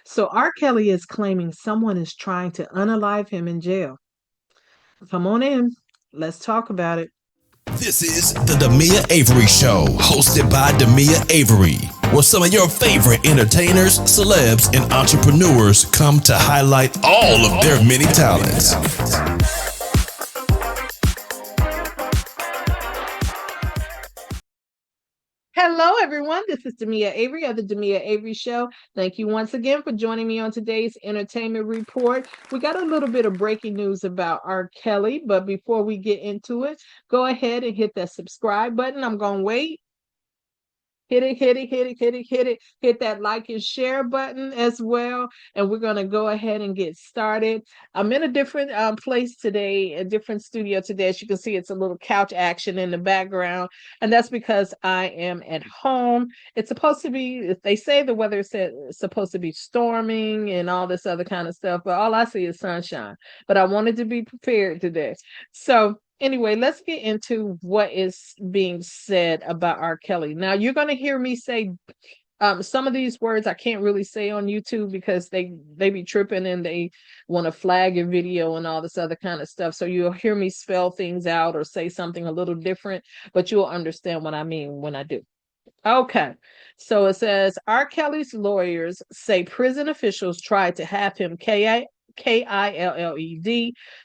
So R. Kelly is claiming someone is trying to unalive him in jail. Come on in. Let's talk about it. This is the Demia Avery Show, hosted by Demia Avery, where some of your favorite entertainers, celebs, and entrepreneurs come to highlight all of their many talents. Hello, everyone. This is Demia Avery of the Demia Avery Show. Thank you once again for joining me on today's entertainment report. We got a little bit of breaking news about R. Kelly, but before we get into it, go ahead and hit that subscribe button. I'm going to wait. Hit it, hit it, hit it, hit it, hit it. Hit that like and share button as well. And we're going to go ahead and get started. I'm in a different place today, a different studio today. As you can see, it's a little couch action in the background. And that's because I am at home. It's supposed to be, they say the weather is supposed to be storming and all this other kind of stuff. But all I see is sunshine. But I wanted to be prepared today. So, anyway, let's get into what is being said about R. Kelly. Now, you're going to hear me say some of these words I can't really say on YouTube because they be tripping and they want to flag your video and all this other kind of stuff. So you'll hear me spell things out or say something a little different, but you'll understand what I mean when I do. Okay, so it says R. Kelly's lawyers say prison officials tried to have him KILLED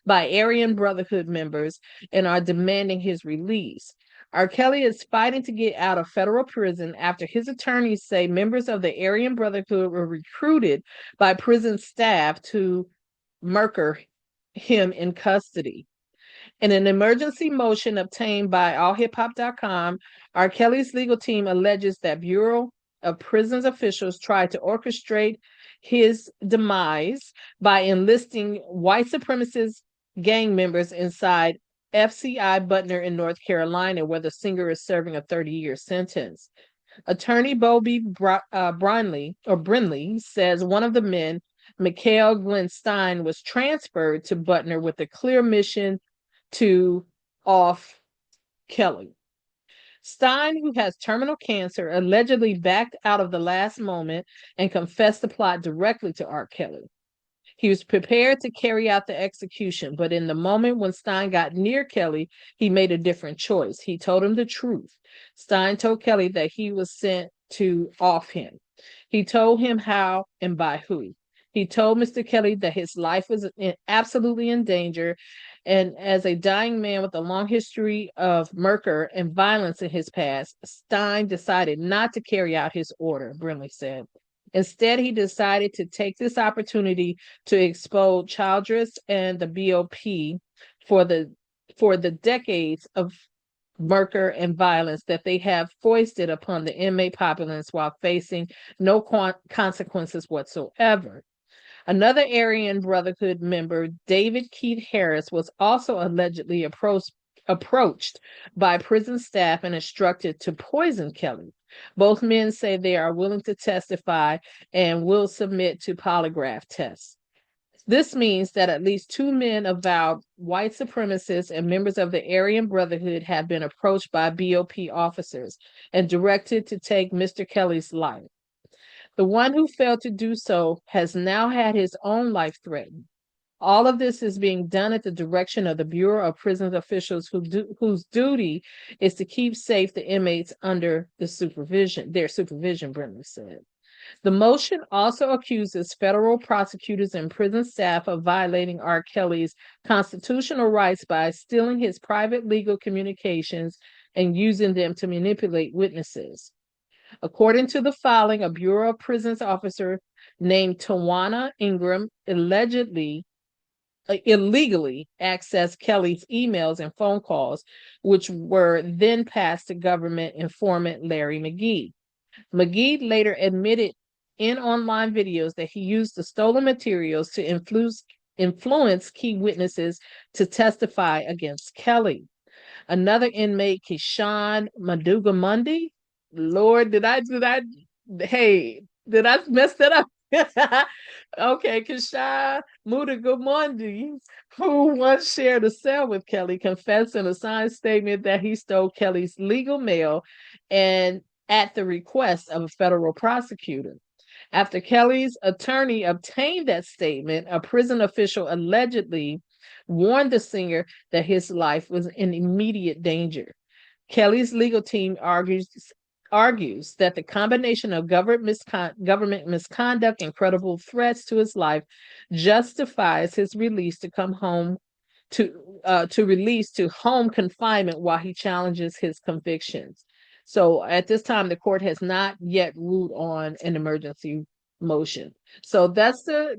by Aryan Brotherhood members and are demanding his release. R. Kelly is fighting to get out of federal prison after his attorneys say members of the Aryan Brotherhood were recruited by prison staff to murder him in custody. In an emergency motion obtained by allhiphop.com, R. Kelly's legal team alleges that Bureau of Prisons officials tried to orchestrate his demise by enlisting white supremacist gang members inside FCI Butner in North Carolina, where the singer is serving a 30-year sentence. Attorney Bobby Brinley says one of the men, Mikhail Glenn Stein, was transferred to Butner with a clear mission to off Kelly. Stein, who has terminal cancer, allegedly backed out of the last moment and confessed the plot directly to R. Kelly. He was prepared to carry out the execution, but in the moment when Stein got near Kelly, he made a different choice. He told him the truth. Stein told Kelly that he was sent to off him. He told him how and by who. He told Mr. Kelly that his life was absolutely in danger. And as a dying man with a long history of murder and violence in his past, Stein decided not to carry out his order, Brinley said. Instead, he decided to take this opportunity to expose Childress and the BOP for the decades of murder and violence that they have foisted upon the inmate populace while facing no consequences whatsoever. Another Aryan Brotherhood member, David Keith Harris, was also allegedly approached by prison staff and instructed to poison Kelly. Both men say they are willing to testify and will submit to polygraph tests. This means that at least two men, avowed white supremacists and members of the Aryan Brotherhood, have been approached by BOP officers and directed to take Mr. Kelly's life. The one who failed to do so has now had his own life threatened. All of this is being done at the direction of the Bureau of Prisons officials whose duty is to keep safe the inmates under their supervision, Brennan said. The motion also accuses federal prosecutors and prison staff of violating R. Kelly's constitutional rights by stealing his private legal communications and using them to manipulate witnesses. According to the filing, a Bureau of Prisons officer named Tawana Ingram illegally accessed Kelly's emails and phone calls, which were then passed to government informant Larry McGee. McGee later admitted in online videos that he used the stolen materials to influence key witnesses to testify against Kelly. Another inmate, Kishan Madugamundi, Lord, did I mess that up? Okay, Kisha Mudagumundi, who once shared a cell with Kelly, confessed in a signed statement that he stole Kelly's legal mail and at the request of a federal prosecutor. After Kelly's attorney obtained that statement, a prison official allegedly warned the singer that his life was in immediate danger. Kelly's legal team argues that the combination of government misconduct and credible threats to his life justifies his release to come home to release to home confinement while he challenges his convictions. So at this time, the court has not yet ruled on an emergency motion. So that's the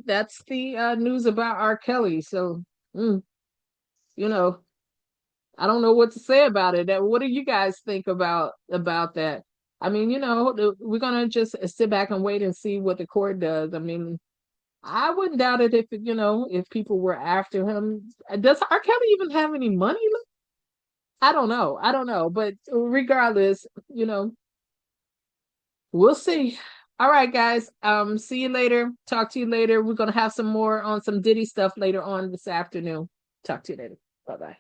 news about R. Kelly. So mm, you know, I don't know what to say about it. What do you guys think about that? I mean, we're gonna just sit back and wait and see what the court does. I mean, I wouldn't doubt it if people were after him. Does R. Kelly even have any money? I don't know. I don't know. But regardless, we'll see. All right, guys. See you later. Talk to you later. We're gonna have some more on some Diddy stuff later on this afternoon. Talk to you later. Bye bye.